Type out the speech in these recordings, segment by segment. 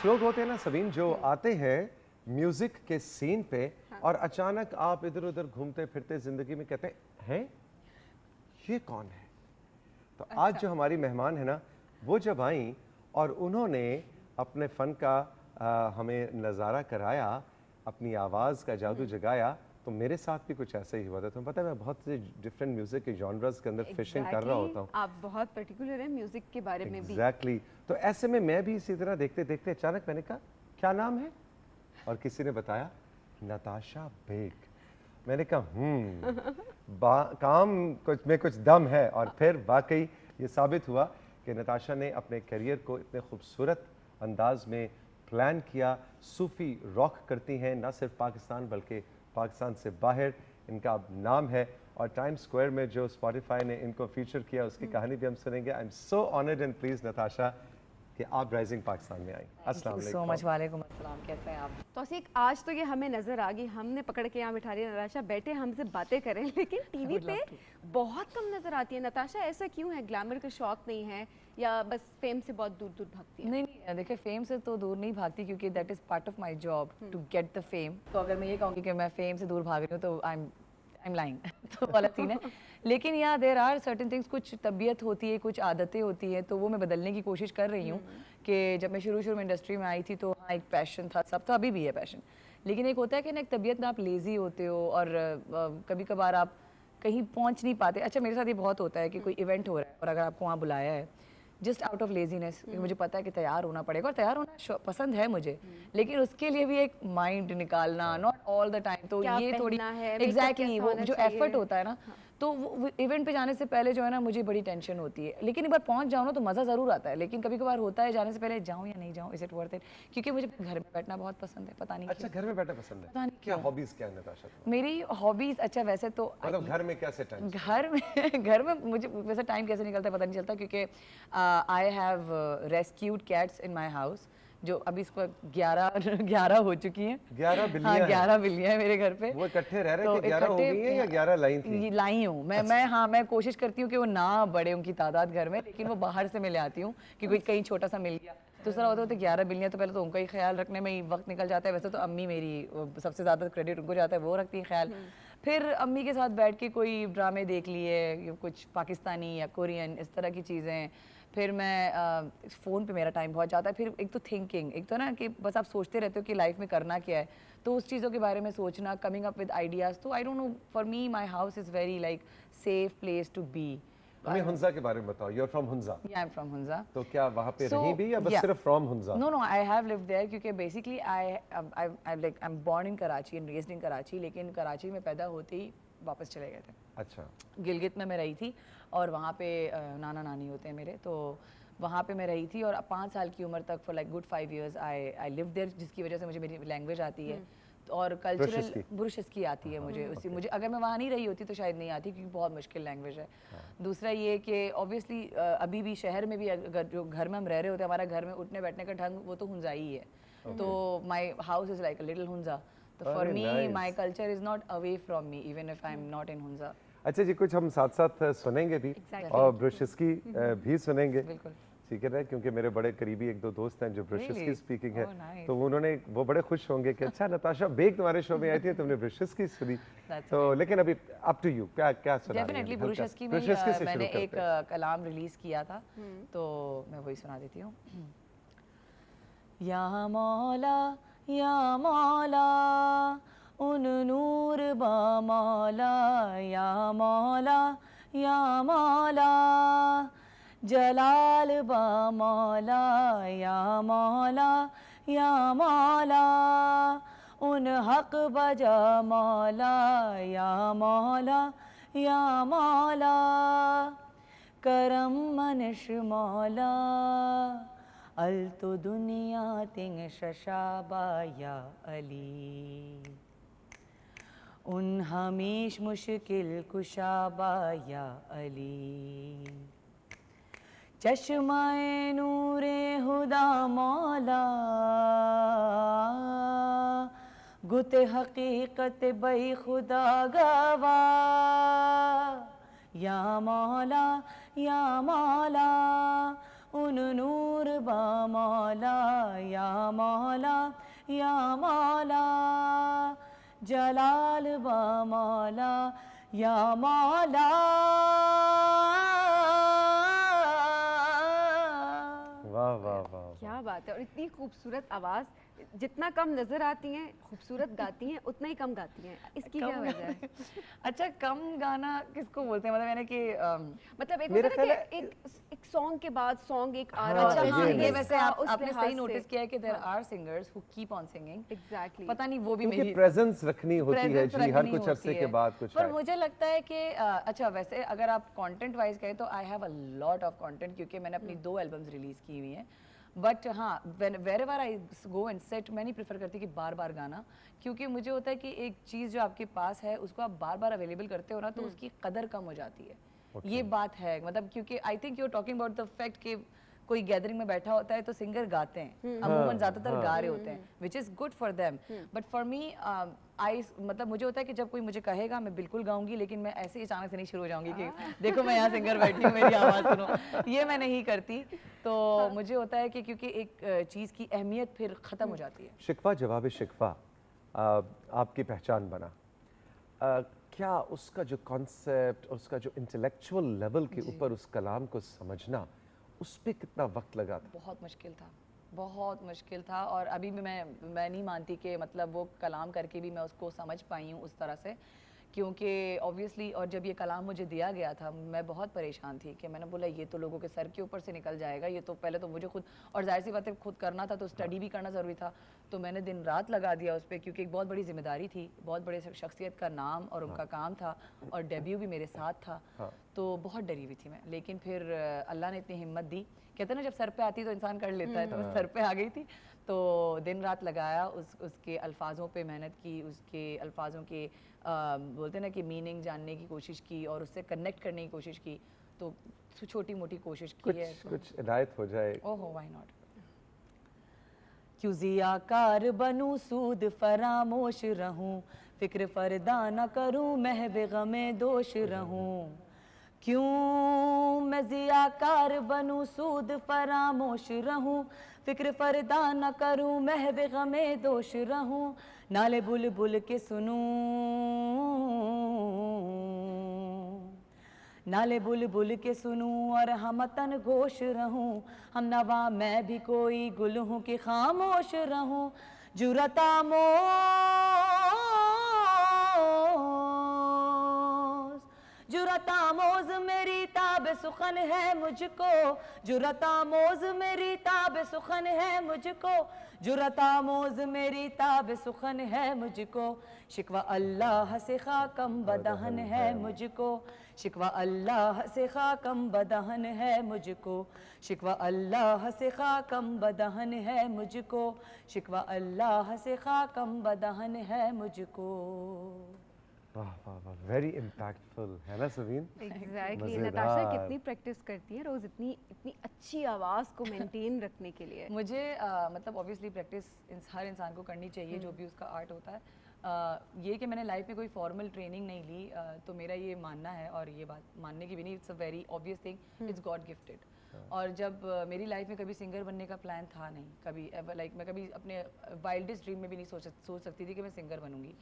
कुछ लोग होते हैं ना सबीन, जो आते हैं म्यूजिक के सीन पे और अचानक आप इधर उधर घूमते फिरते जिंदगी में कहते हैं ये कौन है। तो आज जो हमारी मेहमान है ना, वो जब आई और उन्होंने अपने फन का हमें नज़ारा कराया, अपनी आवाज़ का जादू जगाया, तो मेरे साथ भी कुछ ऐसा ही हुआ था। तुम्हें पता है मैं बहुत से डिफरेंट म्यूजिक के जॉनर्स के अंदर फिशिंग कर रहा होता हूँ। आप बहुत पर्टिकुलर हैं म्यूजिक के बारे में भी। एग्जैक्टली। तो ऐसे में मैं भी इसी तरह देखते देखते अचानक मैंने कहा क्या नाम है, और किसी ने बताया नताशा बेग। मैंने कहा काम कुछ में कुछ दम है, और फिर वाकई ये साबित हुआ कि नताशा ने अपने करियर को इतने खूबसूरत अंदाज में प्लान किया। सूफी रॉक करती हैं, ना सिर्फ पाकिस्तान बल्कि पाकिस्तान से बाहर इनका अब नाम है, और टाइम स्क्वायर में जो स्पॉटिफाई ने इनको फीचर किया उसकी कहानी भी हम सुनेंगे। I am so honoured and please Natasha कि आप राइजिंग पाकिस्तान में आई। अस्सलाम वालेकुम। So much. वालेकुम अस्सलाम। कैसे हैं आप? तौसीक, आज तो ये हमें नजर आ गई, हमने पकड़ के यहाँ बिठा लिया नताशा बैठे हमसे बातें करें, लेकिन टीवी पे बहुत कम नजर आती है नताशा। ऐसा क्यों है? ग्लैमर का शौक नहीं है या बस फेम से बहुत दूर दूर भागती है? नहीं, देखिए फेम से तो दूर नहीं भागती, क्योंकि that is part of my job to get the fame. तो अगर मैं ये कहूँगी कि मैं फेम से दूर भाग रही हूँ तो आई एम लाइंग तो वाला सीन है। लेकिन यहाँ देर आर सर्टेन थिंग्स, कुछ तबीयत होती है, कुछ आदतें होती हैं, तो वो मैं बदलने की कोशिश कर रही हूँ। कि जब मैं शुरू में इंडस्ट्री में आई थी तो हाँ एक पैशन था, सब था, अभी भी है पैशन। लेकिन एक होता है कि ना एक तबीयत में आप लेज़ी होते हो और कभी कभार आप कहीं पहुँच नहीं पाते। अच्छा, मेरे साथ ये बहुत होता है कि कोई इवेंट हो रहा है और अगर आपको वहाँ बुलाया है जस्ट आउट ऑफ लेजीनेस, मुझे पता है कि तैयार होना पड़ेगा और तैयार होना पसंद है मुझे, लेकिन उसके लिए भी एक माइंड निकालना, नॉट ऑल द टाइम, तो ये थोड़ी एग्जैक्टली वो जो एफर्ट होता है ना, तो इवेंट पे जाने से पहले जो है ना मुझे बड़ी टेंशन होती है। लेकिन एक बार पहुंच जाओ ना तो मज़ा ज़रूर आता है, लेकिन कभी कभार होता है जाने से पहले जाऊँ या नहीं जाऊँ, इज इट वर्थ इट, क्योंकि मुझे घर में बैठना बहुत पसंद है, पता नहीं। अच्छा, घर में बैठना पसंद है? पता नहीं क्या हॉबीज क्या है नताशा? मेरी हॉबीज, अच्छा वैसे तो मतलब घर में कैसे टाइम? घर में मुझे वैसे टाइम कैसे निकलता है पता नहीं चलता, क्योंकि I have rescued cats in my house, जो अभी इस पर 11 हो चुकी हैं। 11 बिल्लियां? हाँ, 11 बिल्लियां हैं मेरे घर पे। वो इकट्ठे रह रहे थे? 11 हो गई हैं या 11 लाई थी? लाई हूँ मैं। मैं कोशिश करती हूँ कि वो ना बढ़े उनकी तादाद घर में, लेकिन वो बाहर से मैं ले आती हूँ कि कोई कहीं छोटा सा मिल गया। दूसरा होता है 11 बिल्लियां, तो पहले तो उनका ही ख्याल रखने में ही वक्त निकल जाता है। वैसे तो अम्मी मेरी सबसे ज़्यादा क्रेडिट उनको जाता है, वो रखती है ख्याल। फिर अम्मी के साथ बैठ के कोई ड्रामे देख लिए, कुछ पाकिस्तानी या कोरियन, इस तरह की चीज़ें। फिर मैं फ़ोन पे मेरा टाइम बहुत जाता है। फिर एक तो थिंकिंग, एक तो ना कि बस आप सोचते रहते हो कि लाइफ में करना क्या है, तो उस चीज़ों के बारे में सोचना, कमिंग अप विद आइडियाज़। तो I don't know, for me my house is very like safe place to be. हमें हुंजा के बारे में बताओ। You are from Hunza? या आई एम फ्रॉम हुंजा। तो क्या वहाँ पे रही भी या बस सिर्फ from Hunza? No, I have lived there, क्योंकि basically I am born in Karachi and raised in Karachi, लेकिन कराची में पैदा होते ही वापस चले गए थे। अच्छा। गिलगित में मैं रही थी और वहाँ पे नाना नानी होते हैं मेरे, तो वहाँ पे मैं रही थी और 5 साल की उम्र तक for like good 5 years I live there, जिसकी वजह से मुझे मेरी लैंग्वेज आती है और कल्चरल ब्रुशेस की आती है मुझे। उसी मुझे अगर मैं वहाँ नहीं रही होती तो शायद नहीं आती, क्योंकि बहुत मुश्किल लैंग्वेज है। दूसरा ये कि ऑब्वियसली अभी भी शहर में भी अगर जो घर में हम रह रहे होते हैं, हमारा घर में उठने बैठने का ढंग वो तो हुंजाई ही है। तो my house is like a little Hunza, तो for me my culture is not away from me even if I am not in Hunza. अच्छा जी, कुछ हम साथ साथ सुनेंगे भी और ब्रुशेस की भी सुनेंगे, बिल्कुल, ठीक है ना, क्योंकि मेरे बड़े करीबी 1-2 दोस्त हैं जो ब्रुशेस की स्पीकिंग है। nice. तो उन्होंने वो बड़े खुश होंगे कि अच्छा नताशा बेग तुम्हारे शो में आई थी, तुमने ब्रुशेस की सुनी। तो लेकिन अभी अप टू यू, क्या क्या सुना? डेफिनेटली ब्रुशेस की मैंने एक कलाम रिलीज किया था, तो मैं वही सुना देती हूँ। या मौला या मौला उन नूर बा मौला, या मौला या मौला जलाल बा मौला, या मौला या मौला उन हक बजा मौला, या मौला या मौला करम मनिश मौला अल तो दुनिया तिंग शशाबा या अली उन हमेश मुश्किल कुशाबा या अली चश्माए नूरे हुदा मौला गुते हकीकत बई खुदा गवा, या मौला उन नूर नूर बा मौला या मौला या मौला, जलाल बा मौला या मौला। वाह वाह वाह। क्या बात है, और इतनी खूबसूरत आवाज, जितना कम नजर आती हैं खूबसूरत गाती हैं उतना ही कम गाती हैं, इसकी क्या वजह है? अच्छा, कम गाना किसको बोलते हैं? मतलब मैंने कि मतलब एक मेरा होता है ना ख्याल कि एक सॉन्ग के बाद सॉन्ग एक आ हाँ, रहा अच्छा, है, हाँ, again, ये again। वैसे उस आपने लिहाज सही से। नोटिस किया है कि there are singers who keep on singing. Exactly. पता नहीं वो भी क्योंकि मेरी प्रेजेंस रखनी होती है presence जी, हर रखनी कुछ अरसे होती के है। बाद कुछ पर है। मुझे लगता है कि अच्छा, वैसे अगर आप कंटेंट वाइज कहें तो I have a lot of content, क्योंकि मैंने अपनी 2 एल्बम्स रिलीज की हुई हैं। बट हाँ, wherever I go and set, मैं नहीं प्रेफर करती कि बार बार गाना, क्योंकि मुझे होता है कि एक चीज़ जो आपके पास है उसको आप बार बार अवेलेबल करते हो ना, तो उसकी कदर कम हो जाती है। ये बात है, मतलब क्योंकि I think you are talking about the fact कि कोई गैदरिंग में बैठा होता है तो सिंगर गाते हैं, अमूमन ज़्यादातर गा रहे होते हैं, which is good for them. But for me I, मतलब मुझे होता है कि जब कोई मुझे कहेगा मैं बिल्कुल गाऊंगी, लेकिन मैं ऐसे ही अचानक से नहीं शुरू हो जाऊंगी कि देखो मैं यहाँ सिंगर बैठी हूँ, मेरी आवाज़ सुनो, ये मैं नहीं करती। तो मुझे होता है कि क्योंकि एक चीज़ की अहमियत फिर ख़त्म हो जाती है। शिकवा जवाब शिकवा आपकी पहचान बना। क्या उसका जो कॉन्सेप्ट, उसका जो इंटेलेक्चुअल लेवल के ऊपर उस कलाम को समझना, उस पे कितना वक्त लगा था? बहुत मुश्किल था, बहुत मुश्किल था। और अभी भी मैं नहीं मानती कि मतलब वो कलाम करके भी मैं उसको समझ पाई हूँ उस तरह से, क्योंकि ऑब्वियसली, और जब ये कलाम मुझे दिया गया था मैं बहुत परेशान थी कि मैंने बोला ये तो लोगों के सर के ऊपर से निकल जाएगा, ये तो पहले तो मुझे खुद, और जाहिर सी बात है खुद करना था तो स्टडी भी करना ज़रूरी था, तो मैंने दिन रात लगा दिया उस पर, क्योंकि एक बहुत बड़ी जिम्मेदारी थी, बहुत बड़े शख्सियत का नाम और उनका काम था, और डेब्यू भी मेरे साथ था। तो बहुत डरी हुई थी मैं, लेकिन फिर अल्लाह ने इतनी हिम्मत दी, कहते हैं ना जब सर पे आती तो इंसान कर लेता है, तो मैं सर पे आ गई थी। तो दिन रात लगाया, उसके अल्फाजों पे मेहनत की, उसके अल्फाजों के बोलते हैं ना कि मीनिंग जानने की कोशिश की, और उससे कनेक्ट करने की कोशिश की, तो छोटी मोटी कोशिश की है। कुछ इनायत हो जाए। ओहो, व्हाई नॉट। क्यों ज़ियाकार बनूं, सूद फरामोश रहूं, फिक्र फरदा न करूं, महव गमे दोष रहूं। क्यों मैं ज़ियाकार बनूं, सूद फरामोश रहूं, फिक्र फरदा न करूं, महव गमे दोष रहूं। नाले बुलबुल के सुनूं, नाले बुलबुल के सुनूं, और हमतन घोष रहूं। हम नवा मैं भी कोई गुल हूँ कि खामोश रहूं। जुरता जुरतामोज मेरी ताब सुखन है मुझको, जुरतामोज मेरी ताब सुखन है मुझको, जुरतामोज मेरी ताब सुखन है मुझको। शिकवा अल्लाह से खाकम बदहन है मुझको, शिकवा अल्लाह से खाकम बदहन है मुझको, शिकवा अल्लाह से खाकम बदहन है मुझको, शिकवा अल्लाह से खाकम बदहन है मुझको। वाह वाह वाह, वेरी इम्पैक्टफुल है ना सवीन? एग्जैक्टली। मज़ेदार। नताशा कितनी प्रैक्टिस करती है रोज, इतनी अच्छी आवाज को मेंटेन रखने के लिए? मुझे मतलब ऑब्वियसली प्रैक्टिस हर इंसान को करनी चाहिए, जो भी उसका आर्ट होता है। ये कि मैंने लाइफ में कोई फॉर्मल ट्रेनिंग नहीं ली, तो मेरा ये मानना है, और ये बात मानने की भी नहीं, it's a very obvious thing, it's God gifted. और जब मेरी लाइफ में कभी सिंगर बनने का प्लान था नहीं, कभी एवर, लाइक मैं कभी अपने वाइल्डेस्ट ड्रीम में भी नहीं सोच सकती थी कि मैं सिंगर बनूंगी।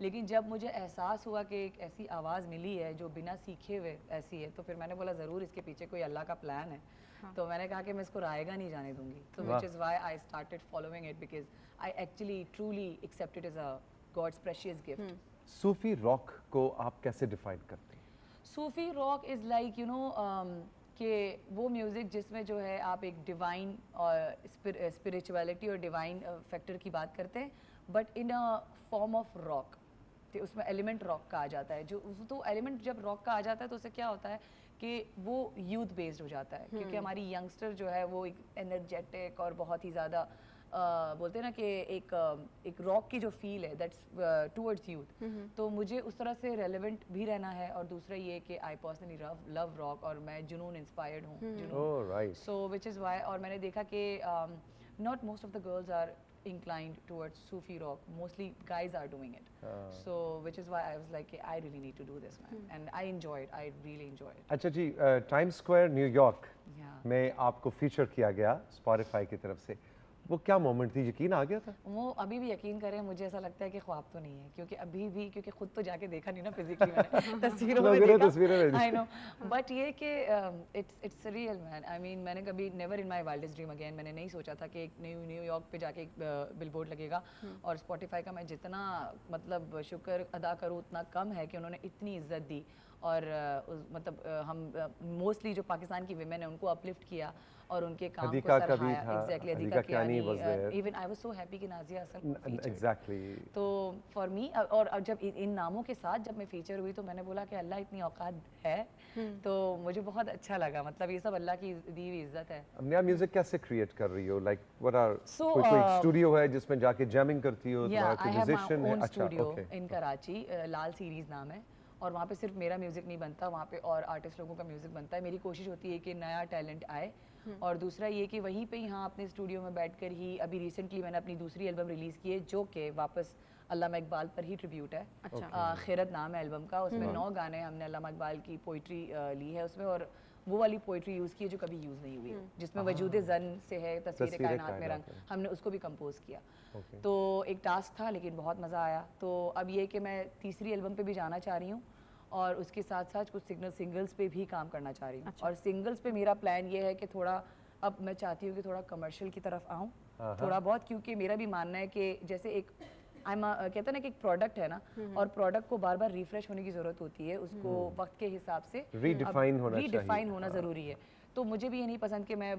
लेकिन जब मुझे एहसास हुआ कि एक ऐसी आवाज़ मिली है जो बिना सीखे हुए ऐसी है, तो फिर मैंने बोला ज़रूर इसके पीछे कोई अल्लाह का प्लान है। तो मैंने कहा कि मैं इसको रायगा नहीं जाने दूंगी, तो which is why I started following it, because I actually truly accept it as a god's precious gift. Sufi rock को आप कैसे डिफाइन करते हैं? Sufi rock is like you know कि वो म्यूज़िक जिसमें जो है आप एक डिवाइन और स्पिरिचुअलिटी और डिवाइन फैक्टर की बात करते हैं, but in a form of rock, तो उसमें एलिमेंट रॉक का आ जाता है। जो तो एलिमेंट जब रॉक का आ जाता है तो उससे क्या होता है कि वो यूथ बेस्ड हो जाता है, क्योंकि हमारी यंगस्टर जो है वो एक एनर्जेटिक और बहुत ही ज़्यादा बोलते हैं ना कि एक रॉक की जो फील है दैट्स टुवर्ड्स यूथ, तो मुझे उस तरह से रेलेवेंट भी रहना है। और दूसरा ये कि आई पर्सनली लव रॉक, और मैं जुनून इंस्पायर्ड हूँ, oh right. So which is why. और मैंने देखा कि not most of the girls are inclined towards Sufi rock. Mostly guys are doing it. So which is why I was like, I really need to do this, man. And I enjoy it. I really enjoy it. अच्छा जी, time square New York Yeah. में आपको feature किया गया Spotify की तरफ से, वो क्या मोमेंट थी? यकीन आ गया था? वो अभी भी यकीन करें, मुझे ऐसा लगता है कि ख्वाब तो नहीं है, क्योंकि अभी भी, क्योंकि खुद तो जाके देखा नहीं ना फिजिकली मैंने, तस्वीरों में लोगों ने देखा, तस्वीरें भेजी। आई नो, बट ये कि it's real man. I mean मैंने कभी never in my wildest dream again, मैंने नहीं सोचा था कि एक न्यूयॉर्क पे जाके एक बिलबोर्ड लगेगा। और स्पॉटिफाई का मैं जितना मतलब शुक्र अदा करूँ उतना कम है कि उन्होंने इतनी इज्जत दी। और मतलब हम मोस्टली जो पाकिस्तान की विमेन है उनको अपलिफ्ट किया और उनके काम को हदीका का भी सराहाया। था, exactly, Hadiqa Kiani was there. Even I was so happy कि नाजिया हसन को featured। एग्जैक्टली। तो फॉर मी, और जब इन नामों के साथ जब मैं फीचर हुई तो मैंने बोला कि अल्लाह इतनी औकात है, तो मुझे बहुत अच्छा लगा। मतलब ये सब अल्लाह की दी हुई इज्जत है। अब नया म्यूजिक कैसे क्रिएट कर रही हो? लाइक व्हाट आर So, कोई स्टूडियो है जिसमें जाके जैमिंग करती हो? या तुम्हारा कोई आई हैव म्यूजिशियन माय है? ओन अच्छा, स्टूडियो ओके। इन कराची, लाल सीरीज नाम है। और वहाँ पे सिर्फ मेरा म्यूज़िक नहीं बनता, वहाँ पे और आर्टिस्ट लोगों का म्यूज़िक बनता है। मेरी कोशिश होती है कि नया टैलेंट आए। और दूसरा ये कि वहीं पे यहाँ अपने स्टूडियो में बैठकर ही, अभी रिसेंटली मैंने अपनी दूसरी एल्बम रिलीज़ की है जो कि वापस अल्लामा इकबाल पर ही ट्रिब्यूट है। खिरत नाम है एल्बम का। उसमें 9 गाने हमने अल्लामा इकबाल की पोइट्री ली है उसमें, और वो वाली पोइट्री यूज़ की है जो कभी यूज़ नहीं हुई, जिसमें वजूद जन से है तस्वीर कायनात में रंग, हमने उसको भी कंपोज किया। तो एक टास्क था लेकिन बहुत मज़ा आया। तो अब ये कि मैं तीसरी एल्बम पे भी जाना चाह रही हूँ और उसके साथ साथ कुछ सिंगल्स पे भी काम करना चाह रही हूँ। और सिंगल्स पे मेरा प्लान ये है कि थोड़ा, अब मैं चाहती हूँ कि थोड़ा कमर्शियल की तरफ आऊँ थोड़ा बहुत, क्योंकि मेरा भी मानना है कि जैसे एक कहते हैं ना कि एक प्रोडक्ट है ना, और प्रोडक्ट को बार बार रिफ्रेश होने की ज़रूरत होती है, उसको वक्त के हिसाब से रीडिफाइन होना ज़रूरी है। तो मुझे भी ये नहीं पसंद कि मैं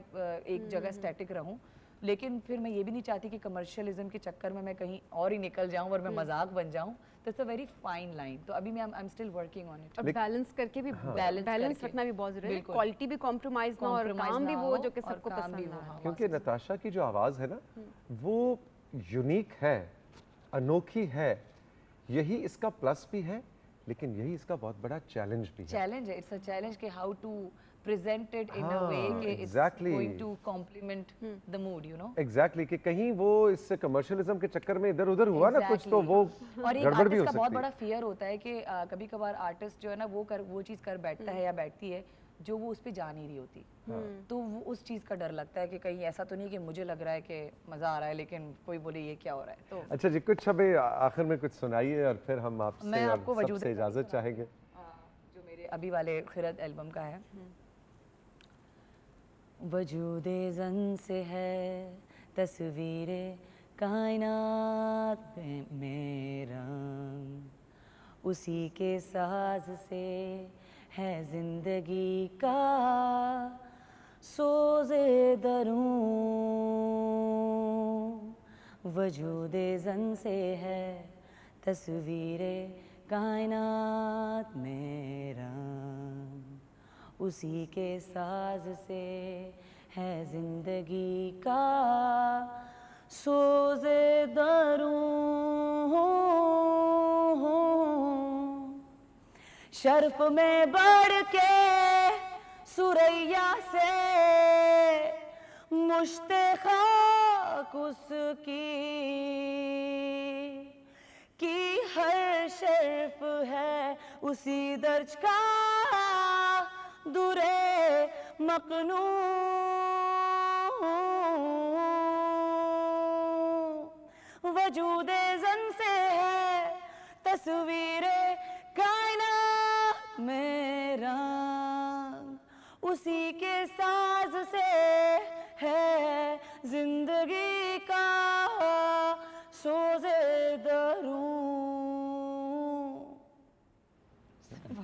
एक जगह स्टैटिक रहूँ, लेकिन फिर मैं ये भी नहीं चाहती कि कमर्शियलिज्म के चक्कर में मैं कहीं और ही निकल जाऊँ और मैं मजाक बन जाऊँ। तो it's a very fine line. तो अभी मैं I am still working on it. और बैलेंस करके भी, बैलेंस रखना भी बहुत जरूरी है। क्वालिटी भी कॉम्प्रोमाइज ना और काम भी वो जो कि सबको पसंद आए। क्योंकि नताशा की जो आवाज़ है ना, वो यूनिक है, अनोखी है। यही इसका प्लस भी है, लेकिन यही इसका बहुत बड़ा चैलेंज भी है। चैलेंज है, इट्स अ चैलेंज कि how to present it in a way कि it's going to complement the mood, you know. Exactly, कि कहीं वो इस कमर्शियलिज्म के चक्कर में इधर उधर हुआ ना कुछ, तो वो और एक गड़बड़ भी हो आर्टिस्ट का बहुत सकती बड़ा फियर होता है कि कभी कभार आर्टिस्ट जो है ना वो चीज़ कर बैठता है या बैठती है जो वो उस पर जा नहीं रही होती। तो वो उस चीज़ का डर लगता है कि कहीं ऐसा तो नहीं कि मुझे लग रहा है कि मज़ा आ रहा है लेकिन कोई बोले ये क्या हो रहा है। तो अच्छा जी, कुछ अभी आखिर में कुछ सुनाइए और फिर हम आपसे आपको और सबसे इजाज़त चाहेंगे। जो मेरे अभी वाले खिरत एल्बम का है। वजूदे ज़न से है तस्वीरे कायनात में मेरा, उसी के साज से है जिंदगी का सोज़े दरूं। वजूदे ज़न से है तस्वीरे कायनात मेरा, उसी के साज से है जिंदगी का सोज़े दरूं। शर्फ में बढ़ के सुरैया से मुश्ते खाक उसकी, की हर शर्फ है उसी दर्ज का दुरे मकनू। वजूदे ज़न से है तस्वीरे कायनात मेरा, उसी के साज से है जिंदगी का सोज़े दरूं।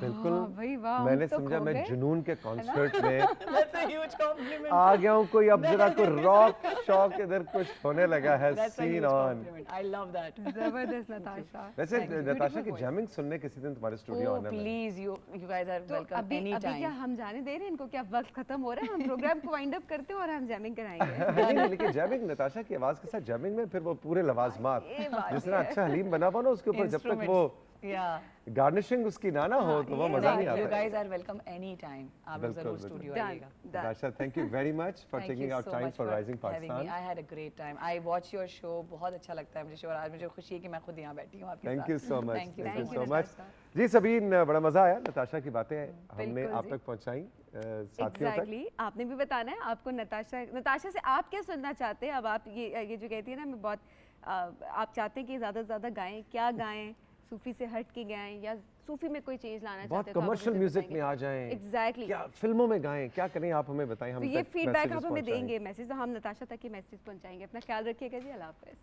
बिल्कुल, भाई वाह, मैंने तो समझा खो मैं गए। जुनून के कॉन्सर्ट में That's a huge compliment. आ गया हूँ। कोई अब जरा को रॉक शॉक इधर कुछ होने लगा है। That's a scene huge on. compliment. I love that. जबरदस्त नताशा। वैसे Thank you. नताशा की Beautiful जैमिंग सुनने किसी दिन तुम्हारे स्टूडियो Oh, आना है। please, you guys are तो welcome अभी anytime. क्या हम जाने दे रहे हैं इनको? क्या वक्त खत्म हो रहा है? हम प्रोग्राम को वाइंड अप करते हैं और हम जैमिंग कराएंगे। नहीं, नहीं, लेकिन जैमिंग नताशा की आवाज के साथ जैमिंग में फिर वो पूरे लवाजमात, ये बात जिस तरह अच्छा हलीम बना हुआ ना, उसके ऊपर जब तक वो Yeah. गार्निशिंग उसकी ना हो तो वो मजा नहीं You आता। guys are welcome anytime. आप लोग जरूर बिल्कुल, स्टूडियो Done, आइएगा। done. Natasha, thank you very much for Thank taking you out so time much for Rising having me. Pakistan. I had a great time. I watch your show. बहुत अच्छा लगता है मुझे शो और आज मुझे खुशी है कि मैं खुद यहाँ बैठी हूँ आपके साथ। Thank you so much. Thank you Thank you so so much. much. जी सबीन, बड़ा मजा आया। नताशा की बातें हमने बिल्कुल आप जी। तक पहुंचाई साथियों तक। एग्जैक्टली आपने भी बताना है आपको नताशा से आप क्या सुनना चाहते हैं। अब आप ये जो कहती है ना, मैं बहुत आप चाहते हैं कि ज़्यादा से ज़्यादा गाएं, क्या गाएं, सूफी से हट के गाएं या सूफी में कोई चेंज लाना बहुत चाहते हैं तो आप कमर्शियल हमें म्यूजिक बताएंगे। में आ जाएं। एग्जैक्टली क्या फिल्मों में गाएं, क्या करें, आप हमें बताएं। हम तो ये तक फीडबैक messages आप हमें पहुंचाएं। देंगे, मैसेज तो हम नताशा तक ये मैसेज पहुंचाएंगे। अपना ख्याल रखिएगा जी, अल्लाह हाफ़िज़।